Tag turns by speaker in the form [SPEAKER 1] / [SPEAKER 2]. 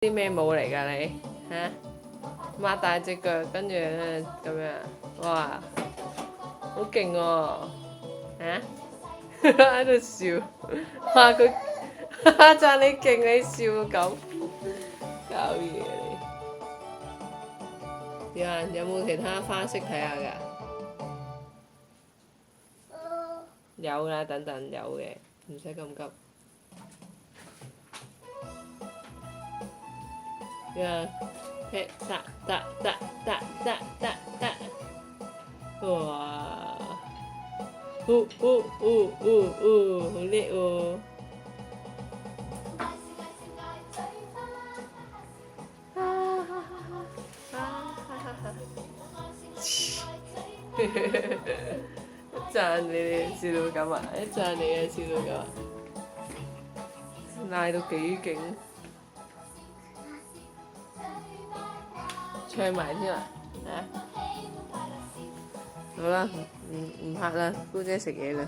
[SPEAKER 1] 啲咩舞嚟㗎你嚇？擘大隻腳，跟住咁樣，哇，好勁喎嚇！喺度笑，話佢讚你勁，你笑咁，搞嘢你！點啊？有冇其他花式睇下㗎？有啦，等等有嘅，唔使咁急。點啊？踢踏踏踏踏踏踏踏，哇！好叻喎！一讚你笑到咁啊！一讚你啊笑到咁，賴到幾勁，唱埋添啊！好啦，唔拍啦，姑姐食嘢啦。